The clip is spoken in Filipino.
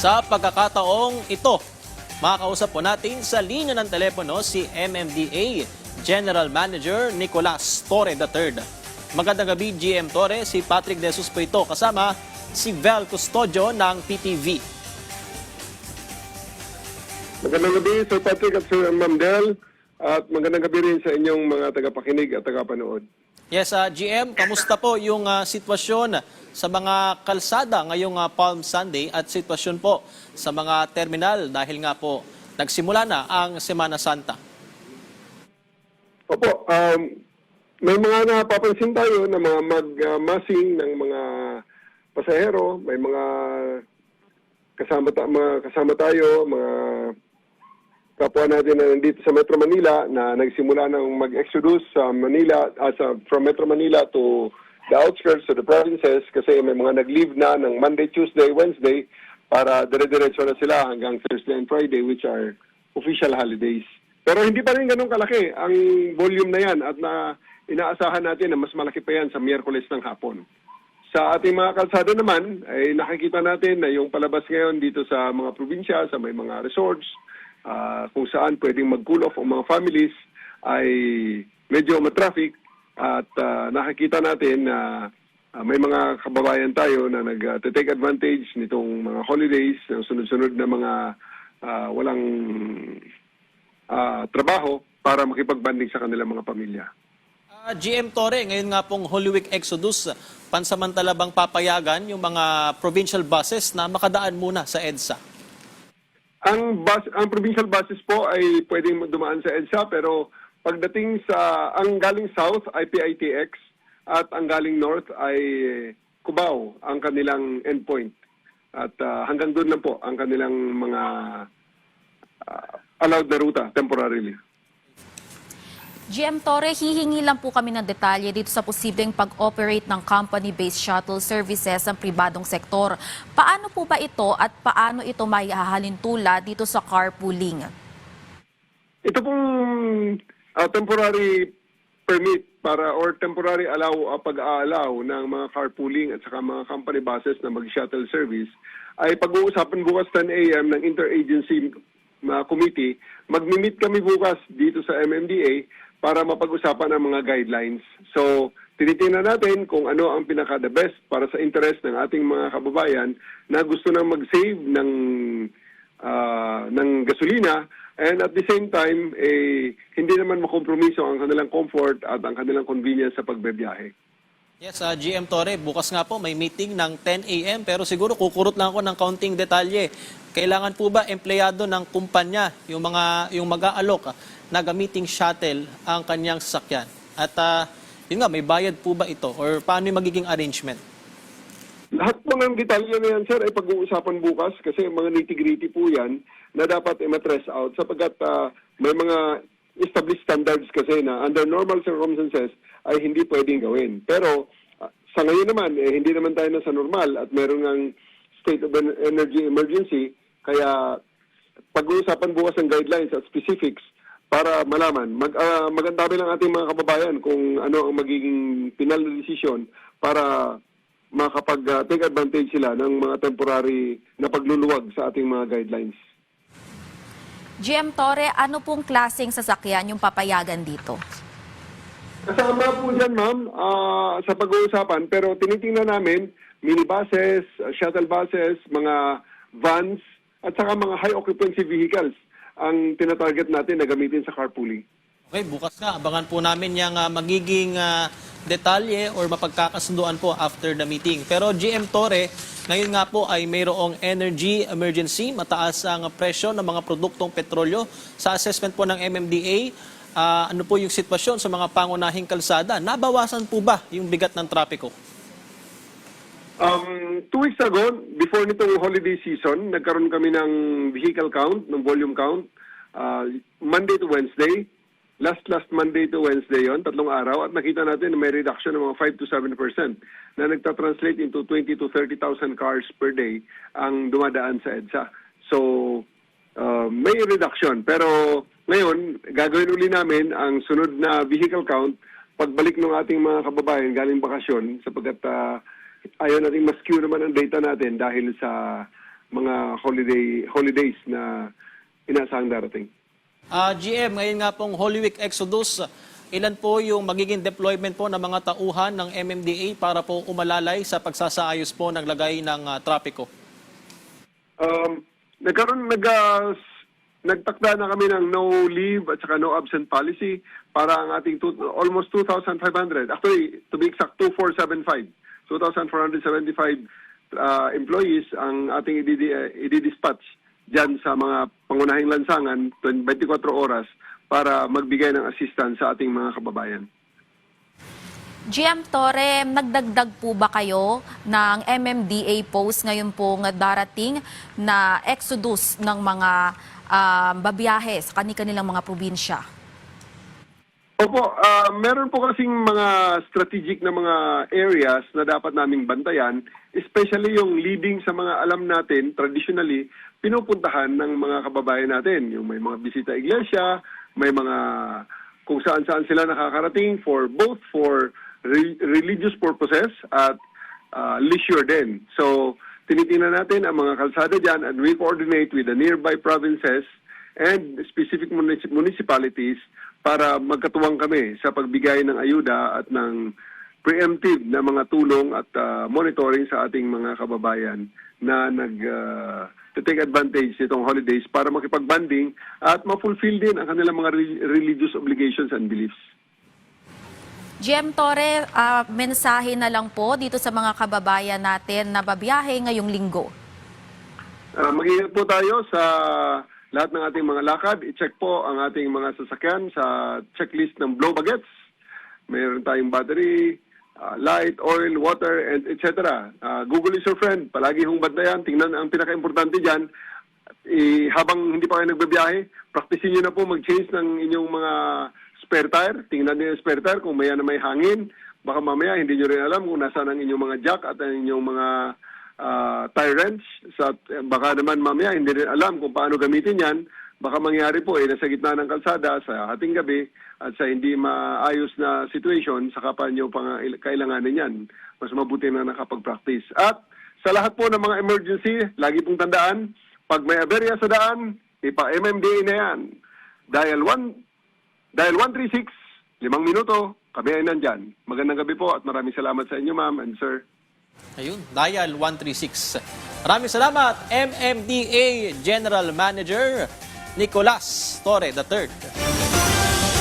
Sa pagkakataong ito, makakausap po natin sa linya ng telepono si MMDA General Manager Nicolas Torre III. Magandang gabi, GM Torre. Si Patrick De Jesus po ito, kasama si Vel Custodio ng PTV. Magandang gabi, Sir Patrick at Sir Ma'am Del. At magandang gabi rin sa inyong mga tagapakinig at tagapanood. Yes, GM, kamusta po yung sitwasyon sa mga kalsada ngayong Palm Sunday at sitwasyon po sa mga terminal dahil nga po nagsimula na ang Semana Santa? Opo, may mga napapansin tayo na mga magmasing ng mga pasahero, may mga kasama tayo, mga kapwa natin na nandito sa Metro Manila na nagsimula ng mag-exodus sa Manila, from Metro Manila to the outskirts of the provinces kasi may mga nag-leave na ng Monday, Tuesday, Wednesday para dire-diretso na sila hanggang Thursday and Friday, which are official holidays. Pero hindi pa rin ganun kalaki ang volume na yan at na inaasahan natin na mas malaki pa yan sa Miyerkules ng hapon. Sa ating mga kalsada naman, ay nakikita natin na yung palabas ngayon dito sa mga probinsya, sa may mga resorts, kung saan pwedeng mag-cool off ang mga families ay medyo matraffic at nakikita natin na may mga kababayan tayo na nag-take advantage nitong mga holidays, ng sunod-sunod na mga walang trabaho para makipagbanding sa kanilang mga pamilya. GM Torre, ngayon nga pong Holy Week Exodus, pansamantala bang papayagan yung mga provincial buses na makadaan muna sa EDSA? Ang provincial buses po ay pwedeng dumaan sa EDSA pero pagdating sa ang galing south ay PITX at ang galing north ay Cubao ang kanilang endpoint. At hanggang doon lang po ang kanilang mga allowed na ruta temporarily. GM Torre, hihingi lang po kami ng detalye dito sa posibleng pag-operate ng company-based shuttle services ng pribadong sektor. Paano po ba ito at paano ito maihahalintula dito sa carpooling? Ito pong temporary permit or temporary pag-aalaw ng mga carpooling at saka mga company buses na mag-shuttle service ay pag-uusapan bukas 10 a.m. ng interagency committee. Mag-meet kami bukas dito sa MMDA para mapag-usapan ang mga guidelines. So, tinitingnan natin kung ano ang pinaka-the best para sa interest ng ating mga kababayan na gusto nang mag-save ng gasolina and at the same time, hindi naman makompromiso ang kanilang comfort at ang kanilang convenience sa pagbebiyahe. Yes, GM Torre, bukas nga po may meeting ng 10 a.m. pero siguro kukurot lang ako ng kaunting detalye. Kailangan po ba empleyado ng kumpanya, yung mag-aalok na gamiting shuttle ang kanyang sasakyan? At yun nga, may bayad po ba ito or paano yung magiging arrangement? Lahat po ng detalye na yan, sir, ay pag-uusapan bukas kasi mga nitty-gritty po yan na dapat i-matress out sapagkat may mga established standards kasi na under normal circumstances ay hindi pwedeng gawin. Pero sa ngayon naman, hindi naman tayo na sa normal at meron ng state of energy emergency kaya pag-uusapan bukas ang guidelines at specifics para malaman. Mag-antabi lang ating mga kababayan kung ano ang magiging final na decision para makapag-take advantage sila ng mga temporary na pagluluwag sa ating mga guidelines. GM Torre, ano pong klaseng sasakyan yung papayagan dito? Kasama po dyan, ma'am, sa pag-uusapan. Pero tinitingnan namin, minibuses, shuttle buses, mga vans, at saka mga high-occupancy vehicles ang tinatarget natin na gamitin sa carpooling. Okay, bukas nga, abangan po namin yung magiging detalye or mapagkakasunduan po after the meeting. Pero GM Torre, ngayon nga po ay mayroong energy emergency, mataas ang presyo ng mga produktong petrolyo. Sa assessment po ng MMDA, ano po yung sitwasyon sa mga pangunahing kalsada? Nabawasan po ba yung bigat ng trapiko? 2 weeks ago, before nitong holiday season, nagkaroon kami ng vehicle count, ng volume count, Monday to Wednesday. Last Monday to Wednesday yon, 3 araw, at nakita natin na may reduction ng mga 5 to 7% na nagtatranslate into 20 to 30,000 cars per day ang dumadaan sa EDSA. So, may reduction. Pero ngayon, gagawin uli namin ang sunod na vehicle count pagbalik ng ating mga kababayan galing bakasyon sapagkat ayaw nating mas-skew naman ang data natin dahil sa mga mga holidays na inaasahang darating. GM, ngayon nga pong Holy Week Exodus, ilan po yung magiging deployment po ng mga tauhan ng MMDA para po umalalay sa pagsasaayos po ng lagay ng trapiko? Nagtakda na kami ng no leave at saka no absent policy para ang ating almost 2,500. Actually, to be exact, 2,475. 2,475 employees ang ating i-dispatch dyan sa mga pangunahing lansangan 24 oras para magbigay ng assistance sa ating mga kababayan. GM Torre, nagdagdag po ba kayo ng MMDA post ngayon pong darating na exodus ng mga babiyahe sa kanilang mga probinsya? Opo, meron po kasing mga strategic na mga areas na dapat naming bantayan, especially yung leading sa mga alam natin, traditionally, pinupuntahan ng mga kababayan natin. Yung may mga bisita iglesia, may mga kung saan-saan sila nakakarating both for religious purposes at leisure din. So, tinitingnan natin ang mga kalsada dyan and we coordinate with the nearby provinces and specific municipalities para magkatuwang kami sa pagbigay ng ayuda at ng preemptive na mga tulong at monitoring sa ating mga kababayan na take advantage nitong holidays para makipag-banding at ma-fulfill din ang kanilang mga religious obligations and beliefs. GM Torre, mensahe na lang po dito sa mga kababayan natin na babiyahe ngayong linggo. Mag-ingat po tayo sa lahat ng ating mga lakad. I-check po ang ating mga sasakyan sa checklist ng blow bagets. Mayroon tayong battery, light, oil, water, and etc. Google is your friend. Palagi hong bantayan. Tingnan ang pinaka-importante dyan. Habang hindi pa kayo nagbabiyahe, practicein nyo na po mag-change ng inyong mga spare tire. Tingnan nyo yung spare tire kung may hangin. Baka mamaya hindi nyo rin alam kung nasaan ang inyong mga jack at ang inyong mga tire wrench. Baka naman mamaya hindi rin alam kung paano gamitin yan. Baka mangyari po nasa gitna ng kalsada sa hating gabi at sa hindi maayos na situation, saka pa nyo kailanganin yan. Mas mabuti na nakapag-practice. At sa lahat po ng mga emergency, lagi pong tandaan, pag may aberya sa daan, ipa-MMDA na yan. Dial 136, 5 minuto, kami ay nandyan. Magandang gabi po at maraming salamat sa inyo, ma'am and sir. Ayun, dial 136. Maraming salamat, MMDA General Manager Nicolas Torre III.